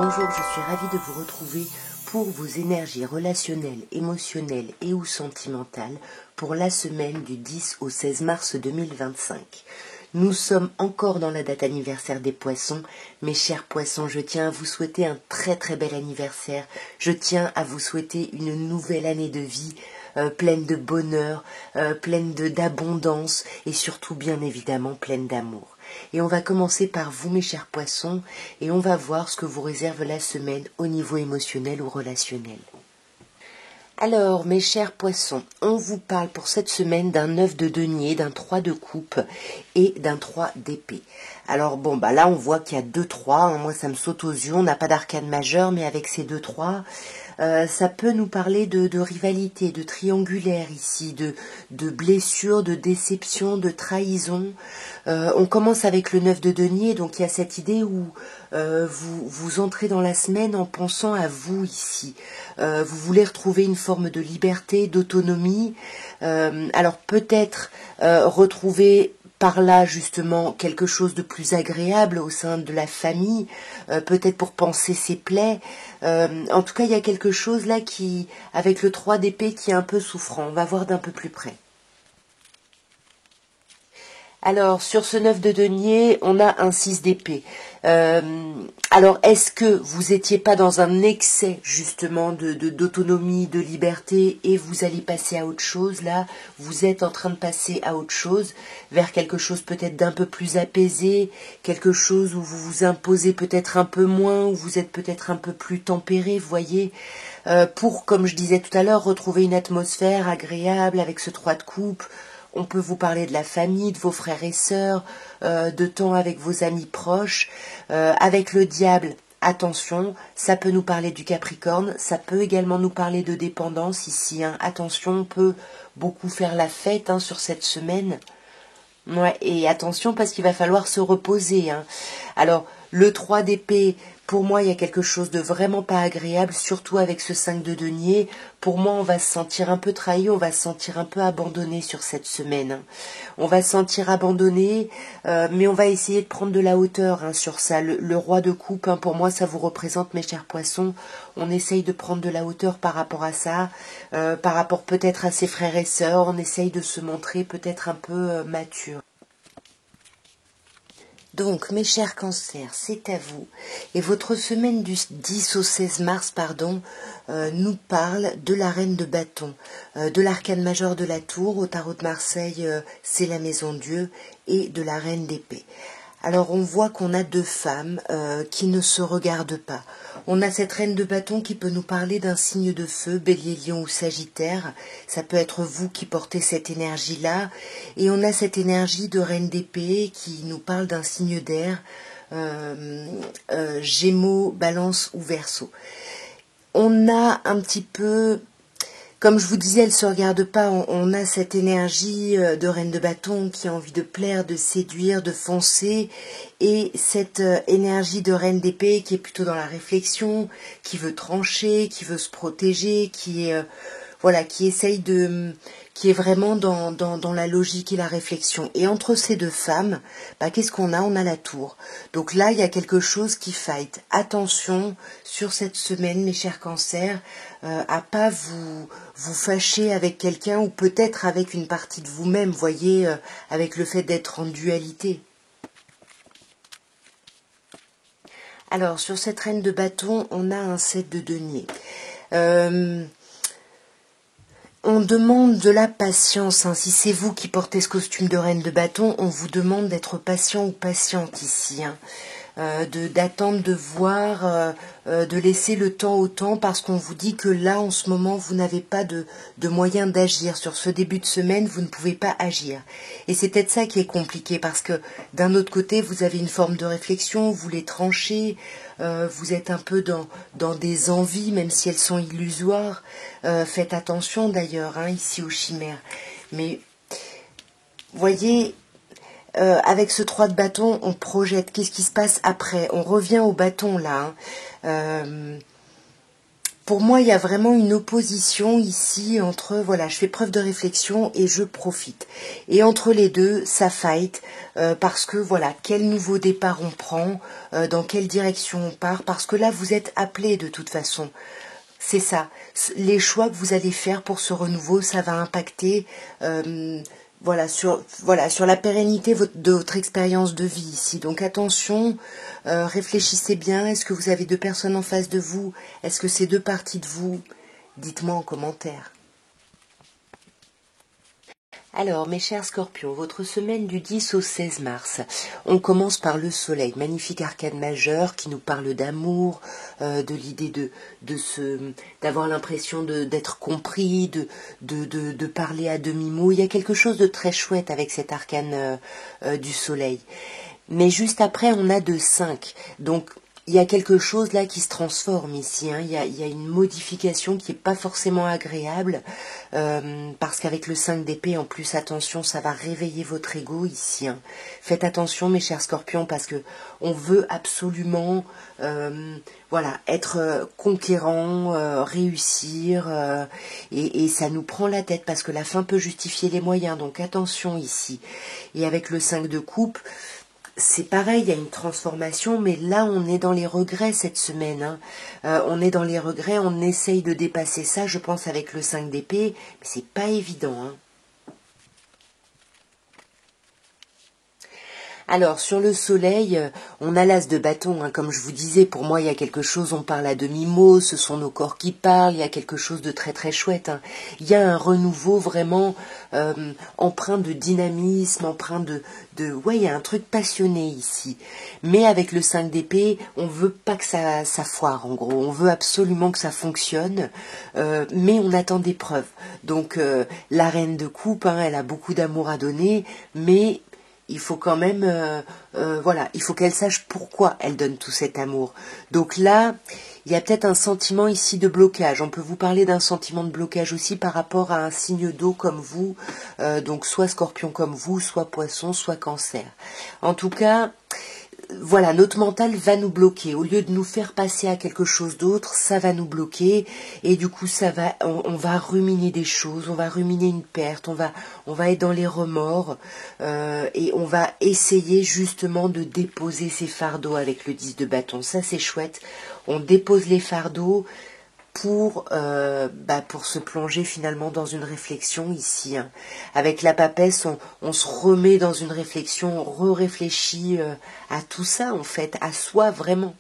Bonjour, je suis ravie de vous retrouver pour vos énergies relationnelles, émotionnelles et ou sentimentales pour la semaine du 10 au 16 mars 2025. Nous sommes encore dans la date anniversaire des poissons. Mes chers poissons, je tiens à vous souhaiter un très très bel anniversaire. Je tiens à vous souhaiter une nouvelle année de vie pleine de bonheur, pleine d'abondance et surtout bien évidemment pleine d'amour. Et on va commencer par vous, mes chers poissons, et on va voir ce que vous réserve la semaine au niveau émotionnel ou relationnel. Alors, mes chers poissons, on vous parle pour cette semaine d'un 9 de denier, d'un 3 de coupe et d'un 3 d'épée. Alors bon, là on voit qu'il y a 2-3, moi ça me saute aux yeux, on n'a pas d'arcane majeur, mais avec ces 2-3, ça peut nous parler de rivalité, de triangulaire ici, de blessures, de déception, de trahison. On commence avec le 9 de denier, donc il y a cette idée où vous entrez dans la semaine en pensant à vous ici. Vous voulez retrouver une forme de liberté, d'autonomie. Alors peut-être retrouver par là justement quelque chose de plus agréable au sein de la famille, peut-être pour panser ses plaies. En tout cas, il y a quelque chose là qui, avec le 3 d'épée, qui est un peu souffrant. On va voir d'un peu plus près. Alors, sur ce 9 de denier, on a un 6 d'épée. Alors, est-ce que vous étiez pas dans un excès, justement, d'autonomie, de liberté, et vous allez passer à autre chose, là? Vous êtes en train de passer à autre chose, vers quelque chose peut-être d'un peu plus apaisé, quelque chose où vous vous imposez peut-être un peu moins, où vous êtes peut-être un peu plus tempéré, vous voyez, pour, comme je disais tout à l'heure, retrouver une atmosphère agréable avec ce 3 de coupe. On peut vous parler de la famille, de vos frères et sœurs, de temps avec vos amis proches. Avec le diable, attention, ça peut nous parler du Capricorne, ça peut également nous parler de dépendance ici. Attention, on peut beaucoup faire la fête sur cette semaine. Ouais, et attention parce qu'il va falloir se reposer. Alors, le 3 d'épée, pour moi, il y a quelque chose de vraiment pas agréable, surtout avec ce 5 de denier. Pour moi, on va se sentir un peu trahi, on va se sentir un peu abandonné sur cette semaine. On va se sentir abandonné, mais on va essayer de prendre de la hauteur sur ça. Le roi de coupe, pour moi, ça vous représente, mes chers poissons. On essaye de prendre de la hauteur par rapport à ça, par rapport peut-être à ses frères et sœurs. On essaye de se montrer peut-être un peu mature. Donc, mes chers cancers, c'est à vous. Et votre semaine du 10 au 16 mars, nous parle de la reine de bâton, de l'arcane majeur de la tour, au tarot de Marseille, c'est la maison Dieu, et de la reine d'épée. Alors on voit qu'on a deux femmes qui ne se regardent pas. On a cette reine de bâton qui peut nous parler d'un signe de feu, bélier, lion ou sagittaire. Ça peut être vous qui portez cette énergie-là. Et on a cette énergie de reine d'épée qui nous parle d'un signe d'air, Gémeaux, Balance ou Verseau. On a un petit peu... Comme je vous disais, elle ne se regarde pas, on a cette énergie de reine de bâton qui a envie de plaire, de séduire, de foncer, et cette énergie de reine d'épée qui est plutôt dans la réflexion, qui veut trancher, qui veut se protéger, qui essaye qui est vraiment dans la logique et la réflexion. Et entre ces deux femmes, qu'est-ce qu'on a? On a la tour. Donc là, il y a quelque chose qui fight. Attention, sur cette semaine, mes chers cancers, à pas vous fâcher avec quelqu'un ou peut-être avec une partie de vous-même, voyez, avec le fait d'être en dualité. Alors, sur cette reine de bâton, on a un 7 de denier. On demande de la patience. Si c'est vous qui portez ce costume de reine de bâton, on vous demande d'être patient ou patiente ici. D'attendre, de voir, de laisser le temps au temps parce qu'on vous dit que là, en ce moment, vous n'avez pas de moyen d'agir. Sur ce début de semaine, vous ne pouvez pas agir. Et c'est peut-être ça qui est compliqué parce que d'un autre côté, vous avez une forme de réflexion, vous voulez trancher, vous êtes un peu dans des envies, même si elles sont illusoires. Faites attention d'ailleurs, ici aux chimères. Mais, voyez... avec ce 3 de bâton, on projette. Qu'est-ce qui se passe après? On revient au bâton là. pour moi, il y a vraiment une opposition ici entre, voilà, je fais preuve de réflexion et je profite. Et entre les deux, ça fight, parce que, voilà, quel nouveau départ on prend, dans quelle direction on part, parce que là, vous êtes appelé de toute façon. C'est ça. Les choix que vous allez faire pour ce renouveau, ça va impacter sur la pérennité de votre expérience de vie ici. Donc attention, réfléchissez bien. Est-ce que vous avez deux personnes en face de vous? Est-ce que c'est deux parties de vous? Dites-moi en commentaire. Alors, mes chers scorpions, votre semaine du 10 au 16 mars, on commence par le soleil, magnifique arcane majeur qui nous parle d'amour, de l'idée d'avoir l'impression d'être compris, de parler à demi-mot. Il y a quelque chose de très chouette avec cet arcane du soleil. Mais juste après, on a de 5. Donc, il y a quelque chose là qui se transforme ici. Hein. Il y a une modification qui n'est pas forcément agréable. Parce qu'avec le 5 d'épée, en plus, attention, ça va réveiller votre ego ici. Hein. Faites attention, mes chers scorpions, parce que on veut absolument être conquérant, réussir, et ça nous prend la tête, parce que la fin peut justifier les moyens. Donc attention ici. Et avec le 5 de coupe, c'est pareil, il y a une transformation, mais là on est dans les regrets cette semaine. Hein. On est dans les regrets, on essaye de dépasser ça, je pense avec le 5 d'épée, mais c'est pas évident. Hein. Alors, sur le soleil, on a l'as de bâton, hein, comme je vous disais, pour moi, il y a quelque chose, on parle à demi-mot, ce sont nos corps qui parlent, il y a quelque chose de très très chouette. Hein. Il y a un renouveau vraiment empreint de dynamisme, empreint ouais, il y a un truc passionné ici. Mais avec le 5 d'épée, on veut pas que ça foire, en gros. On veut absolument que ça fonctionne, mais on attend des preuves. Donc, la reine de coupe, hein, elle a beaucoup d'amour à donner, mais il faut quand même, il faut qu'elle sache pourquoi elle donne tout cet amour. Donc là, il y a peut-être un sentiment ici de blocage. On peut vous parler d'un sentiment de blocage aussi par rapport à un signe d'eau comme vous, donc soit scorpion comme vous, soit poisson, soit cancer. En tout cas, voilà, notre mental va nous bloquer. Au lieu de nous faire passer à quelque chose d'autre, ça va nous bloquer. Et du coup, on va ruminer des choses, on va ruminer une perte, on va être dans les remords, et on va essayer justement de déposer ces fardeaux avec le 10 de bâton. Ça, c'est chouette. On dépose les fardeaux pour se plonger finalement dans une réflexion ici. Hein. Avec la papesse, on se remet dans une réflexion, on réfléchit à tout ça en fait, à soi vraiment.